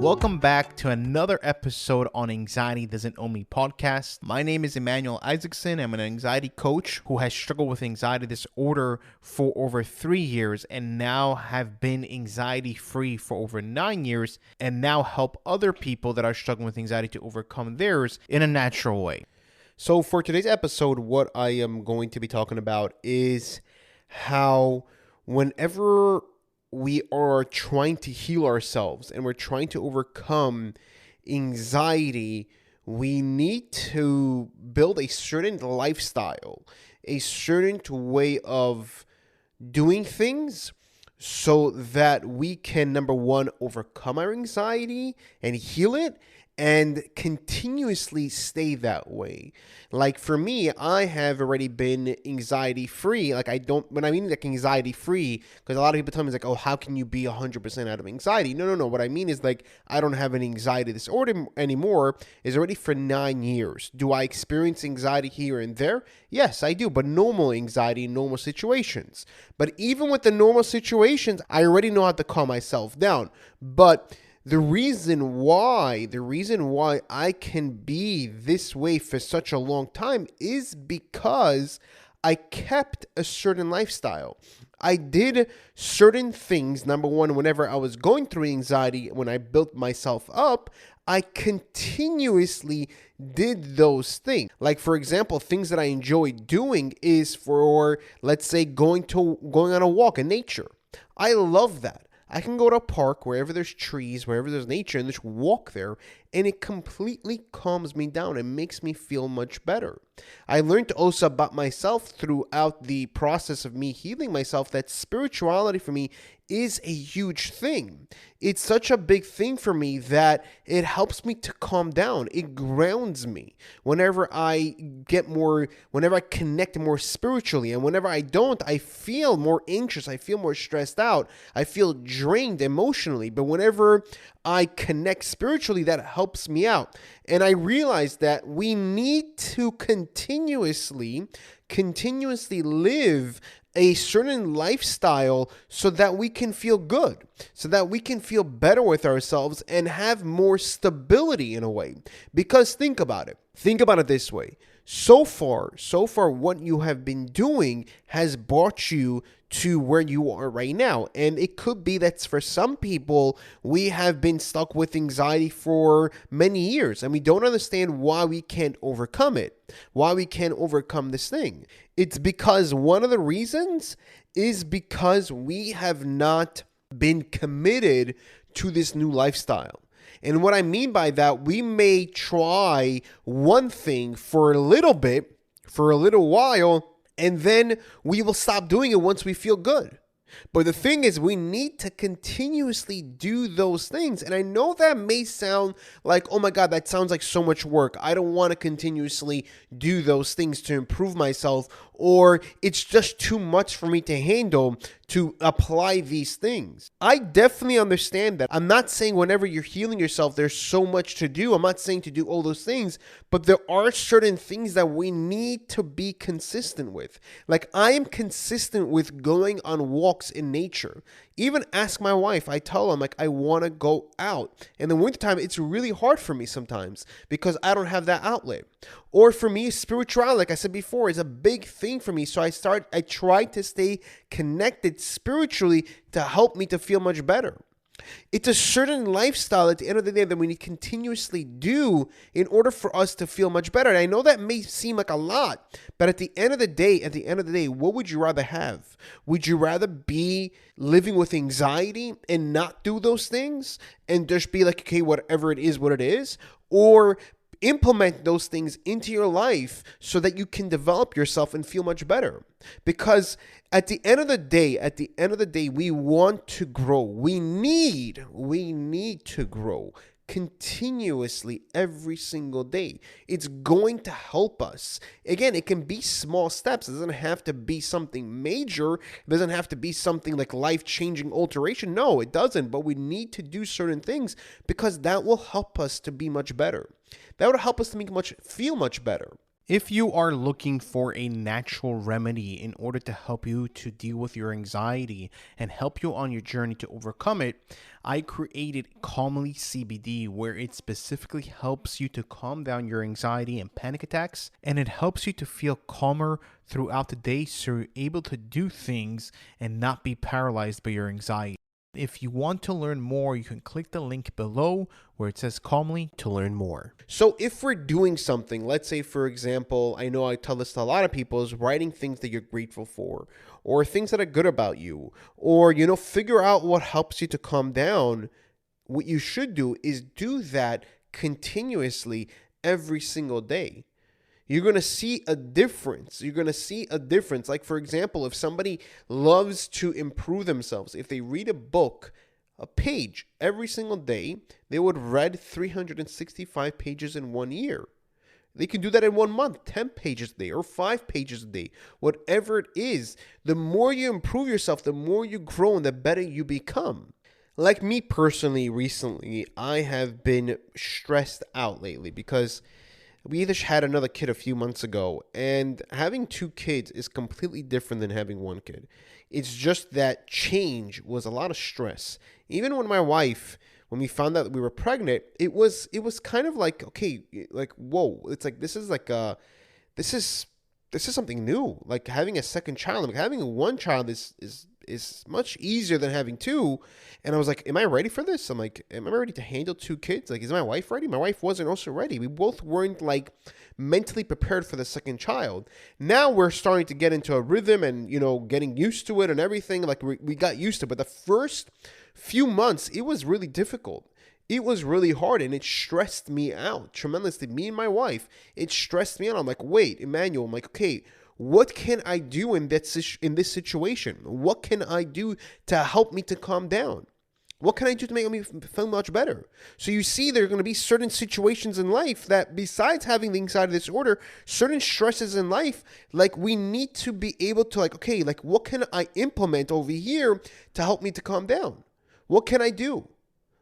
Welcome back to another episode on Anxiety Doesn't Own Me podcast. My name is Emmanuel Isaacson. I'm an anxiety coach who has struggled with anxiety disorder for over 3 years and now have been anxiety free for over 9 years and now help other people that are struggling with anxiety to overcome theirs in a natural way. So for today's episode, what I am going to be talking about is how whenever we are trying to heal ourselves and we're trying to overcome anxiety, we need to build a certain lifestyle, a certain way of doing things so that we can, number one, overcome our anxiety and heal it and continuously stay that way. Like for me, I have already been anxiety free. When I mean anxiety free, because a lot of people tell me oh, how can you be 100% out of anxiety? No. What I mean is I don't have an anxiety disorder anymore. It's already for 9 years. Do I experience anxiety here and there? Yes, I do, but normal anxiety in normal situations. But even with the normal situations, I already know how to calm myself down. But the reason why I can be this way for such a long time is because I kept a certain lifestyle. I did certain things. Number one, whenever I was going through anxiety, when I built myself up, I continuously did those things. Like, for example, things that I enjoy doing is for, let's say, going on a walk in nature. I love that. I can go to a park wherever there's trees, wherever there's nature, and just walk there, and it completely calms me down and makes me feel much better. I learned also about myself throughout the process of me healing myself that spirituality for me is a huge thing. It's such a big thing for me that it helps me to calm down. It grounds me whenever I connect more spiritually. And whenever I don't, I feel more anxious. I feel more stressed out. I feel drained emotionally. But whenever I connect spiritually, that helps me out. And I realized that we need to continuously live a certain lifestyle so that we can feel good, so that we can feel better with ourselves and have more stability in a way. Because think about it this way. So far, what you have been doing has brought you to where you are right now. And it could be that for some people, we have been stuck with anxiety for many years and we don't understand why we can't overcome it, why we can't overcome this thing. It's because one of the reasons is because we have not been committed to this new lifestyle. And what I mean by that, we may try one thing for a little bit, for a little while, and then we will stop doing it once we feel good. But the thing is, we need to continuously do those things. And I know that may sound like, oh my God, that sounds like so much work. I don't want to continuously do those things to improve myself, or it's just too much for me to handle to apply these things. I definitely understand that. I'm not saying whenever you're healing yourself, there's so much to do. I'm not saying to do all those things, but there are certain things that we need to be consistent with. Like I am consistent with going on walks in nature. Even ask my wife, I tell them I want to go out. In the wintertime, it's really hard for me sometimes because I don't have that outlet. Or for me, spirituality, like I said before, is a big thing for me. So I try to stay connected spiritually to help me to feel much better. It's a certain lifestyle at the end of the day that we need to continuously do in order for us to feel much better. And I know that may seem like a lot, but at the end of the day, what would you rather have? Would you rather be living with anxiety and not do those things and just be like, okay, whatever it is, what it is, or implement those things into your life so that you can develop yourself and feel much better? Because at the end of the day, we want to grow. We need to grow continuously every single day. It's going to help us. Again, it can be small steps. It doesn't have to be something major. It doesn't have to be something like life-changing alteration. No, it doesn't. But we need to do certain things because that will help us to be much better. That would help us to feel much better. If you are looking for a natural remedy in order to help you to deal with your anxiety and help you on your journey to overcome it, I created Calmly CBD, where it specifically helps you to calm down your anxiety and panic attacks, and it helps you to feel calmer throughout the day so you're able to do things and not be paralyzed by your anxiety. If you want to learn more, you can click the link below where it says Calmly to learn more. So if we're doing something, let's say, for example, I know I tell this to a lot of people, is writing things that you're grateful for or things that are good about you, or, figure out what helps you to calm down. What you should do is do that continuously every single day. You're going to see a difference. Like, for example, if somebody loves to improve themselves, if they read a book, a page every single day, they would read 365 pages in 1 year. They can do that in 1 month, 10 pages a day or 5 pages a day, whatever it is. The more you improve yourself, the more you grow and the better you become. Like me personally, recently, I have been stressed out lately because we either had another kid a few months ago, and having 2 kids is completely different than having 1 kid. It's just that change was a lot of stress. Even when my wife, when we found out that we were pregnant, it was kind of like, okay, like, whoa, it's like, this is something new. Like having a second child, like having 1 child is much easier than having 2. And I was like, am I ready for this? I'm like, am I ready to handle 2 kids? Like, is my wife ready? My wife wasn't also ready. We both weren't like mentally prepared for the second child. Now we're starting to get into a rhythm and, getting used to it and everything. Like we got used to it. But the first few months, it was really difficult. It was really hard, and it stressed me out tremendously. Me and my wife, it stressed me out. I'm like, wait, Emmanuel, I'm like, okay, what can I do in this situation? What can I do to help me to calm down? What can I do to make me feel much better? So you see, there are going to be certain situations in life that, besides having the anxiety disorder, certain stresses in life, like we need to be able to, like, okay, like what can I implement over here to help me to calm down? What can I do?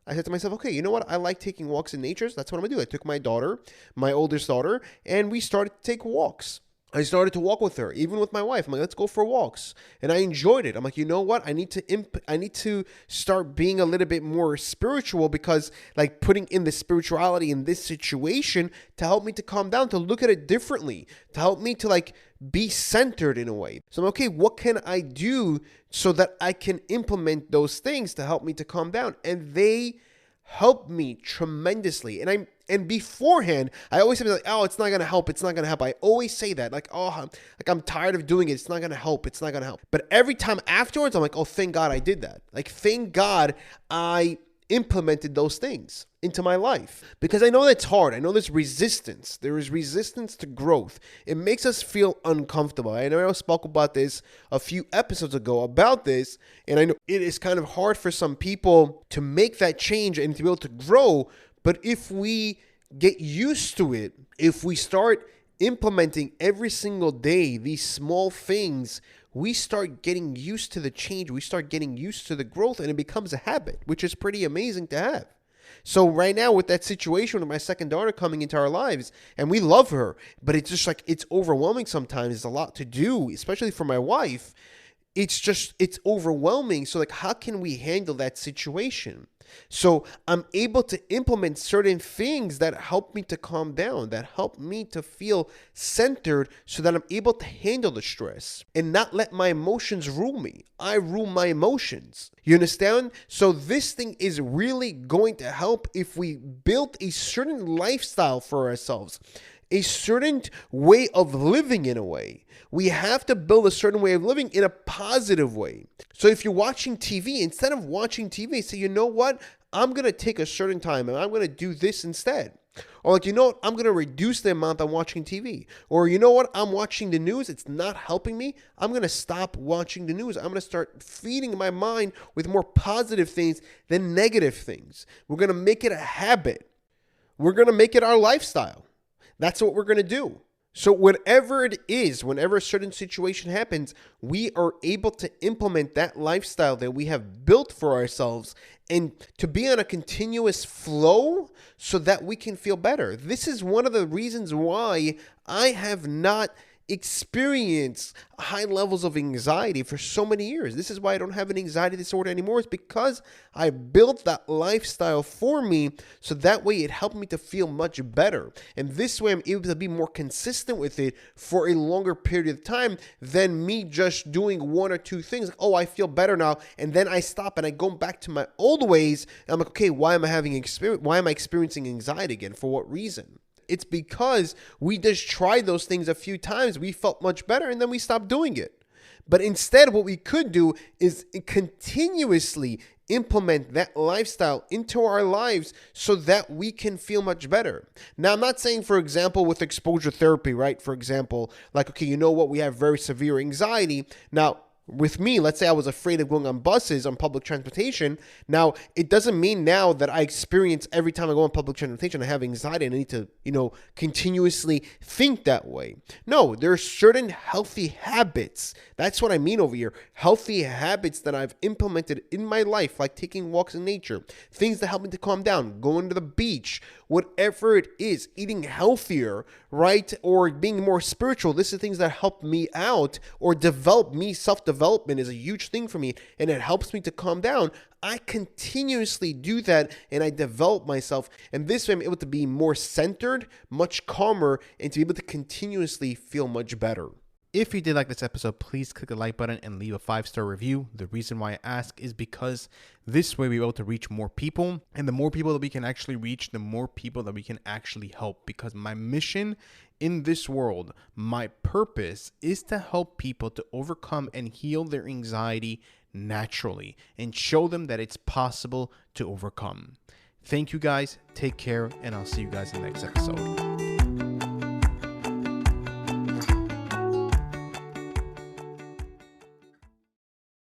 I said to myself, okay, you know what? I like taking walks in nature. So that's what I'm going to do. I took my daughter, my oldest daughter, and we started to take walks. I started to walk with her, even with my wife. I'm like, let's go for walks. And I enjoyed it. I'm like, you know what? I need to start being a little bit more spiritual, because like putting in the spirituality in this situation to help me to calm down, to look at it differently, to help me to like be centered in a way. So I'm okay, what can I do so that I can implement those things to help me to calm down? And they helped me tremendously. And beforehand, I always say like, oh, it's not gonna help. It's not gonna help. I always say that, like, oh, I'm tired of doing it. It's not gonna help. It's not gonna help. But every time afterwards, I'm like, oh, thank God I did that. Like, thank God I implemented those things into my life, because I know that's hard. I know there's resistance. There is resistance to growth. It makes us feel uncomfortable. I know I spoke about this a few episodes ago about this, and I know it is kind of hard for some people to make that change and to be able to grow. But if we get used to it, if we start implementing every single day these small things, we start getting used to the change. We start getting used to the growth, and it becomes a habit, which is pretty amazing to have. So right now, with that situation with my second daughter coming into our lives, and we love her, but it's just like, it's overwhelming sometimes. It's a lot to do, especially for my wife. It's overwhelming. So like, how can we handle that situation? So I'm able to implement certain things that help me to calm down, that help me to feel centered, so that I'm able to handle the stress and not let my emotions rule me. I rule my emotions. You understand? So this thing is really going to help if we build a certain lifestyle for ourselves, a certain way of living in a way. We have to build a certain way of living in a positive way. So if you're watching TV, instead of watching TV, say, you know what? I'm going to take a certain time and I'm going to do this instead. Or like, you know what? I'm going to reduce the amount I'm watching TV. Or you know what? I'm watching the news. It's not helping me. I'm going to stop watching the news. I'm going to start feeding my mind with more positive things than negative things. We're going to make it a habit. We're going to make it our lifestyle. That's what we're going to do. So whatever it is, whenever a certain situation happens, we are able to implement that lifestyle that we have built for ourselves and to be on a continuous flow so that we can feel better. This is one of the reasons why I have not experienced high levels of anxiety for so many years. This is why I don't have an anxiety disorder anymore. It's because I built that lifestyle for me so that way it helped me to feel much better. And this way I'm able to be more consistent with it for a longer period of time than me just doing one or two things. Like, oh, I feel better now. And then I stop and I go back to my old ways. And I'm like, okay, why am I experiencing anxiety again? For what reason? It's because we just tried those things a few times. We felt much better and then we stopped doing it. But instead, what we could do is continuously implement that lifestyle into our lives so that we can feel much better. Now, I'm not saying, for example, with exposure therapy, right? For example, like, okay, you know what? We have very severe anxiety. Now, with me, let's say I was afraid of going on buses, on public transportation. Now, it doesn't mean now that I experience every time I go on public transportation, I have anxiety and I need to, continuously think that way. No, there are certain healthy habits. That's what I mean over here. Healthy habits that I've implemented in my life, like taking walks in nature, things that help me to calm down, going to the beach, whatever it is, eating healthier, right? Or being more spiritual. This is things that help me out or develop me. Self-development is a huge thing for me and it helps me to calm down. I continuously do that and I develop myself. And this way I'm able to be more centered, much calmer, and to be able to continuously feel much better. If you did like this episode, please click the like button and leave a 5-star review. The reason why I ask is because this way we're able to reach more people. And the more people that we can actually reach, the more people that we can actually help. Because my mission in this world, my purpose is to help people to overcome and heal their anxiety naturally and show them that it's possible to overcome. Thank you guys. Take care. And I'll see you guys in the next episode.